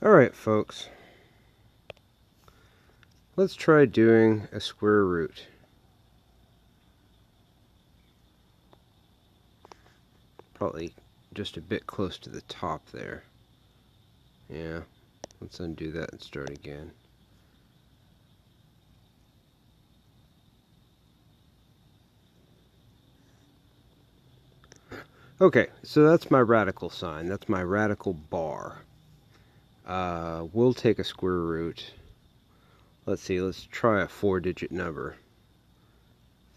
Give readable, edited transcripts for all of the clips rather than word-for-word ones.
Alright folks, let's try doing a square root. Probably just a bit close to the top there. Yeah, let's undo that and start again. Okay, so that's my radical sign. That's my radical bar. We'll take a square root. Let's see, let's try a 4-digit number.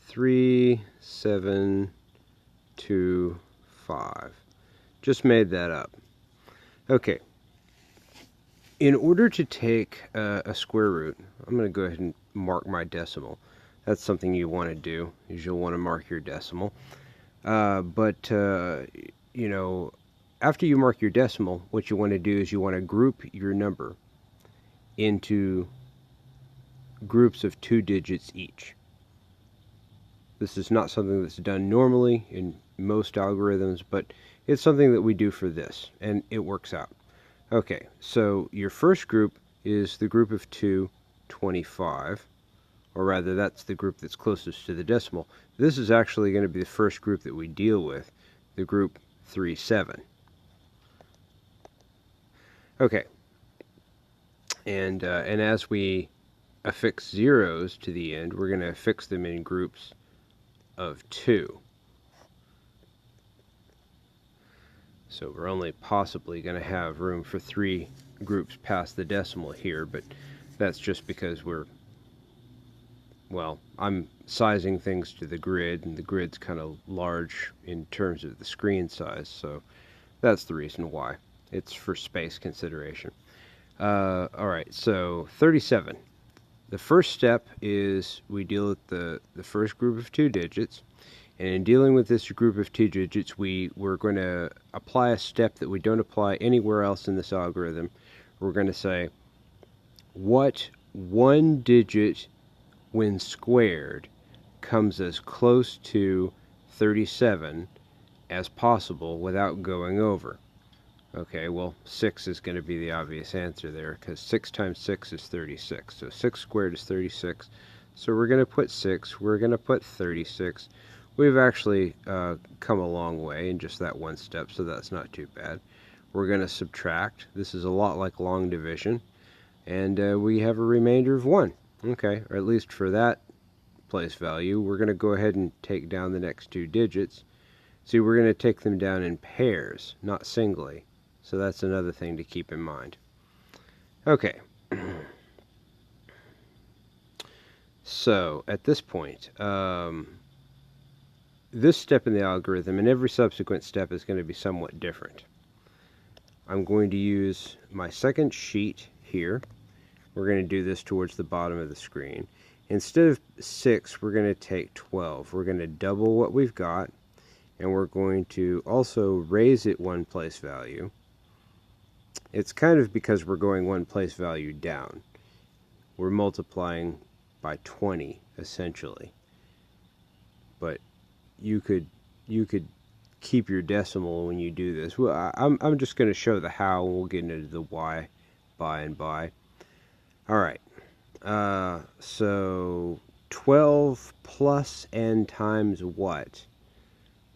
3, 7, 2, 5. Just made that up. Okay. In order to take a square root, I'm going to go ahead and mark my decimal. That's something you want to do, is you'll want to mark your decimal. You know, after you mark your decimal, what you want to do is you want to group your number into groups of 2 digits each. This is not something that's done normally in most algorithms, but it's something that we do for this, and it works out. Okay, so your first group is the group of 2, 25, or rather that's the group that's closest to the decimal. This is actually going to be the first group that we deal with, the group 3, 7. Okay, and as we affix zeros to the end, we're going to affix them in groups of 2. So we're only possibly going to have room for 3 groups past the decimal here, but that's just because I'm sizing things to the grid, and the grid's kind of large in terms of the screen size, so that's the reason why. It's for space consideration. Alright, so 37. The first step is we deal with the first group of 2 digits. And in dealing with this group of 2 digits, we're going to apply a step that we don't apply anywhere else in this algorithm. We're going to say, what one digit, when squared, comes as close to 37 as possible without going over? Okay, well, 6 is going to be the obvious answer there, because 6 times 6 is 36. So 6 squared is 36. So we're going to put 6. We're going to put 36. We've actually come a long way in just that one step, so that's not too bad. We're going to subtract. This is a lot like long division. And we have a remainder of 1. Okay, or at least for that place value. We're going to go ahead and take down the next 2 digits. See, we're going to take them down in pairs, not singly. So that's another thing to keep in mind. Okay. So, at this point, this step in the algorithm and every subsequent step is going to be somewhat different. I'm going to use my second sheet here. We're going to do this towards the bottom of the screen. Instead of 6, we're going to take 12. We're going to double what we've got, and we're going to also raise it 1 place value. It's kind of because we're going 1 place value down. We're multiplying by 20, essentially. But you could keep your decimal when you do this. Well, I'm just going to show the how, and we'll get into the why by and by. Alright, so 12 plus n times what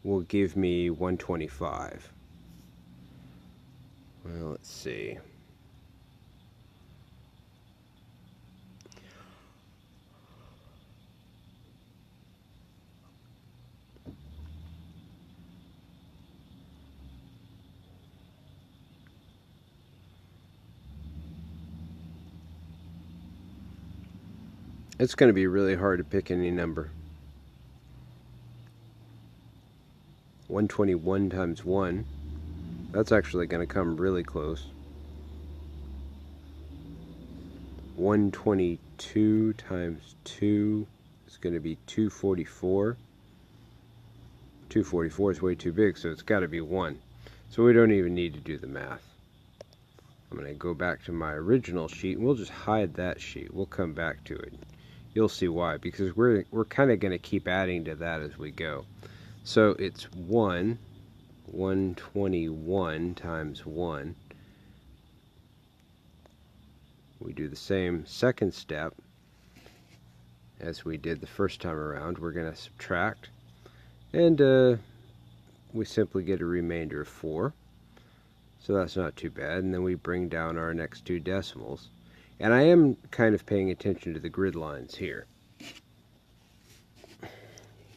will give me 125? Well, let's see. It's going to be really hard to pick any number. 121 times 1. That's actually going to come really close. 122 times 2 is going to be 244. 244 is way too big, so it's got to be 1. So we don't even need to do the math. I'm going to go back to my original sheet, and we'll just hide that sheet. We'll come back to it. You'll see why, because we're kind of going to keep adding to that as we go. So it's 121 times 1 we do the same second step as we did the first time around. We're going to subtract, and we simply get a remainder of 4. So that's not too bad. And then we bring down our next 2 decimals. And I am kind of paying attention to the grid lines here,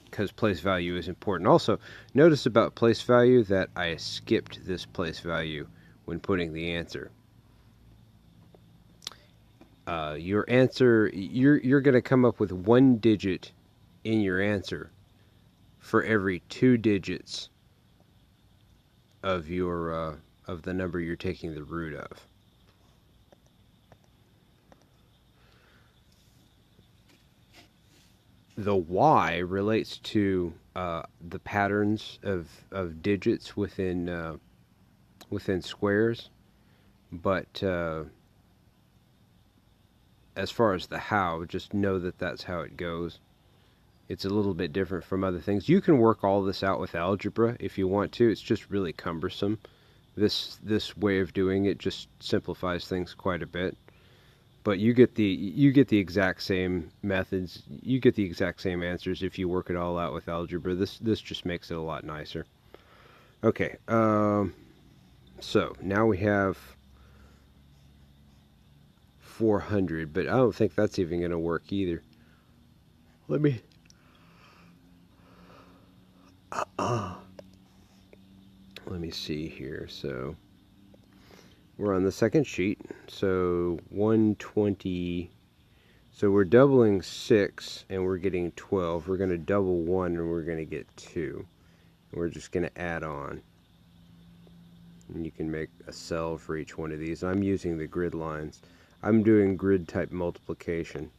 because place value is important. Also, notice about place value that I skipped this place value when putting the answer. Your answer, you're going to come up with 1 digit in your answer for every 2 digits of your of the number you're taking the root of. The y relates to the patterns of digits within within squares, but as far as the how, just know that that's how it goes. It's a little bit different from other things. You can work all this out with algebra if you want to. It's just really cumbersome. This way of doing it just simplifies things quite a bit. But you get the exact same methods. You get the exact same answers if you work it all out with algebra. This just makes it a lot nicer. Okay. So now we have 400, but I don't think that's even going to work either. Let me see here. So we're on the second sheet. So 120. So we're doubling 6 and we're getting 12. We're going to double 1 and we're going to get 2. And we're just going to add on. And you can make a cell for each one of these. I'm using the grid lines. I'm doing grid type multiplication.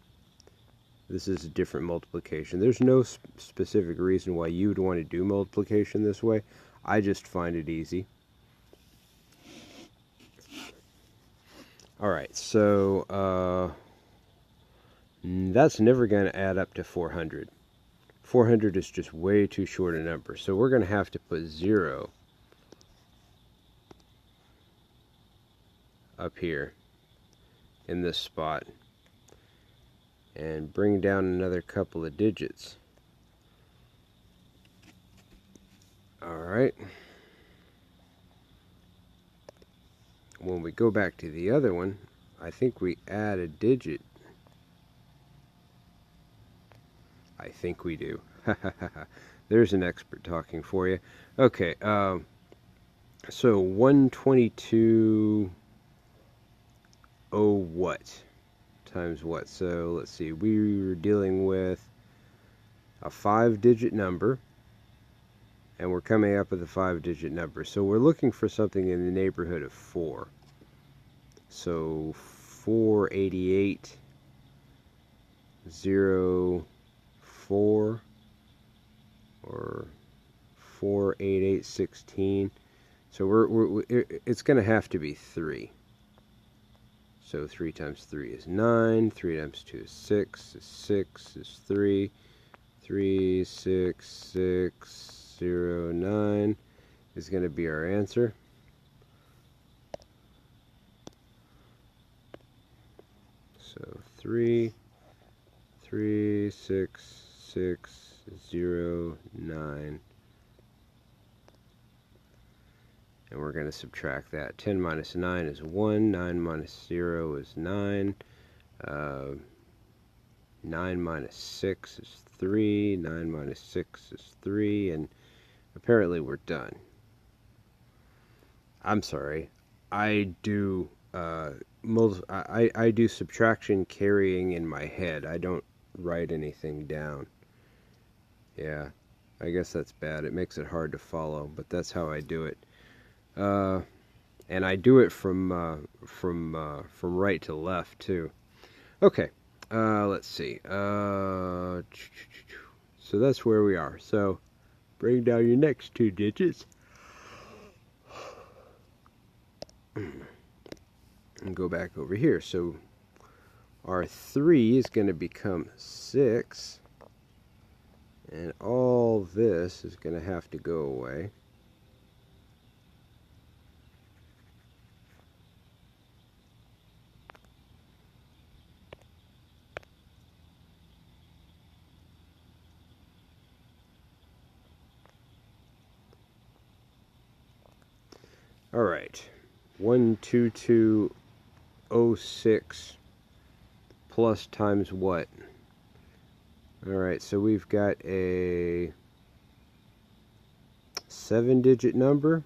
This is a different multiplication. There's no specific reason why you would want to do multiplication this way. I just find it easy. Alright, so that's never going to add up to 400. 400 is just way too short a number. So we're going to have to put 0 up here in this spot and bring down another couple of digits. Alright. When we go back to the other one, I think we add a digit. I think we do. There's an expert talking for you. Okay, so 122 what times what? So let's see, we were dealing with a 5-digit number, and we're coming up with a 5-digit number. So we're looking for something in the neighborhood of 4. So 488 04 or 48816. So it's going to have to be 3. So 3 times 3 is 9. 3 times 2 is 6. 6 is 3. 3, 6, 6, 0, 9 is going to be our answer. So 3, 3, 6, 6, 0, 9. And we're going to subtract that. 10 minus 9 is 1. 9 minus 0 is 9. 9 minus 6 is 3. 9 minus 6 is 3. And apparently we're done. I'm sorry. I do I do subtraction carrying in my head. I don't write anything down. Yeah, I guess that's bad. It makes it hard to follow, but that's how I do it. And I do it from right to left too. Okay, let's see. So that's where we are. So bring down your next 2 digits. And go back over here. So our 3 is going to become 6. And all this is going to have to go away. Alright. 12206 plus times what? Alright, so we've got a 7-digit number,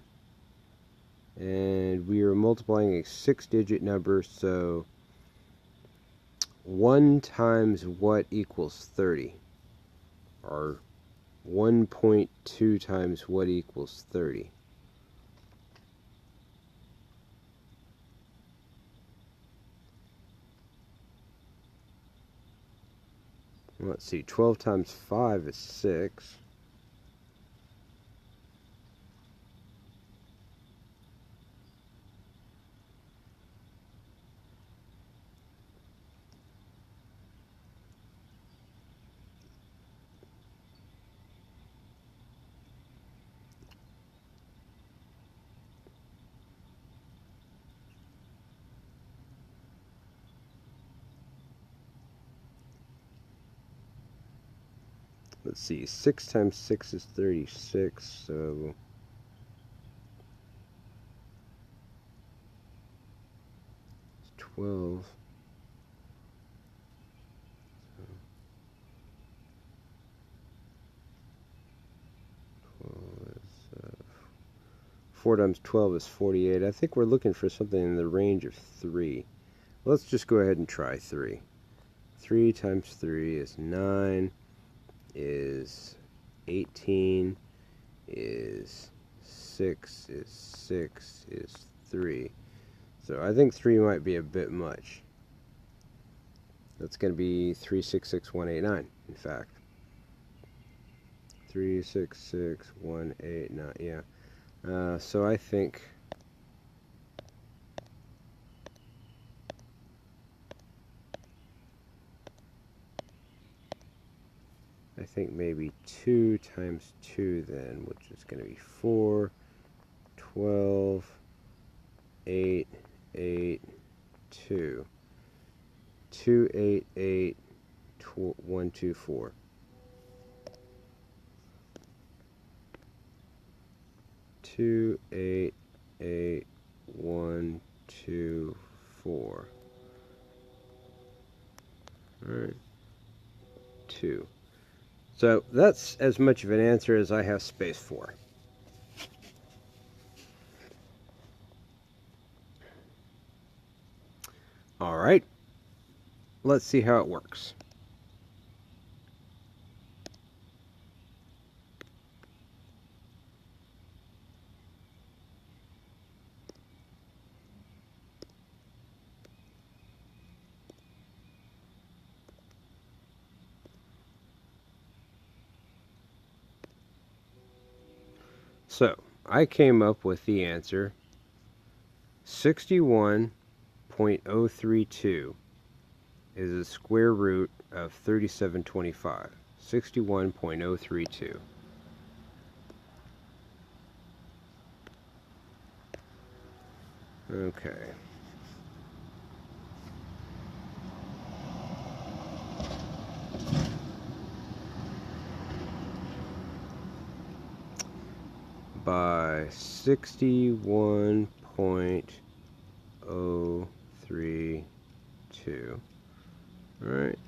and we are multiplying a 6-digit number, so 1 times what equals 30? Or 1.2 times what equals 30? Let's see, 12 times 5 is 6. Let's see, 6 times 6 is 36, so it's 12. So 12 is, 4 times 12 is 48. I think we're looking for something in the range of 3. Let's just go ahead and try 3. 3 times 3 is 9, is 18, is 6, is 6, is 3. So I think 3 might be a bit much. That's going to be 366,189, in fact. 366,189, yeah. So I think maybe 2 times 2 then, which is going to be 4, 12, 8, 8, 2. 2, 8, 8, 1, 2, 4. 2, 8, 8, 1, 2, 4. Alright. 2. So that's as much of an answer as I have space for. Alright. Let's see how it works. So, I came up with the answer 61.032 is the square root of 3725. 61.032. Okay. By 61.032. All right.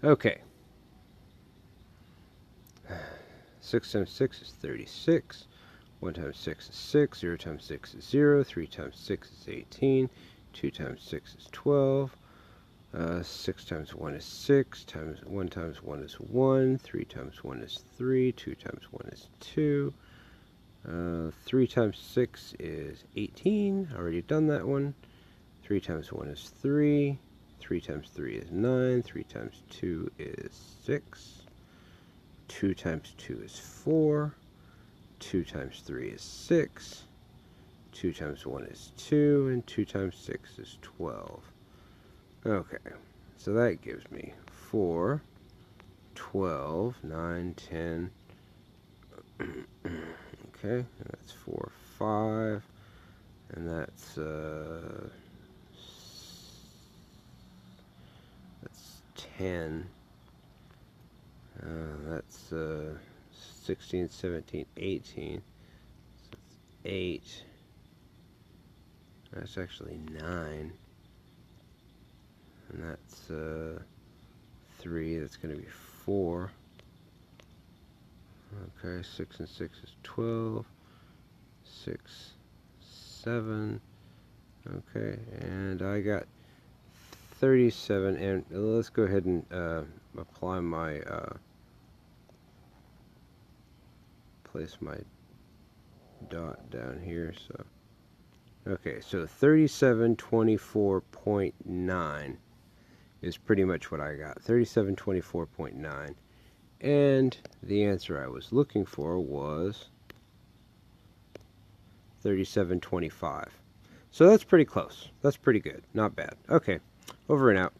Okay. 6 times 6 is 36. 1 times 6 is 6. 0 times 6 is 0. 3 times 6 is 18. 2 times 6 is 12. 6 times 1 is 6. 1 times 1 is 1. 3 times 1 is 3. 2 times 1 is 2. 3 times 6 is 18. Already done that one. 3 times 1 is 3. 3 times 3 is 9. 3 times 2 is 6. 2 times 2 is 4. 2 times 3 is 6. 2 times 1 is 2. And 2 times 6 is 12. Okay. so that gives me 4, 12, 9, 10. Okay, that's 4, 5, and that's 10. That's 16, 17, 18. So that's 8. That's actually 9. And that's 3. That's going to be 4. Okay, 6 and 6 is 12. 6, 7. Okay, and I got 37. And let's go ahead and apply my place my dot down here. So okay, so 3724.9 is pretty much what I got. 3724.9. And the answer I was looking for was 3725. So that's pretty close. That's pretty good. Not bad. Okay, over and out.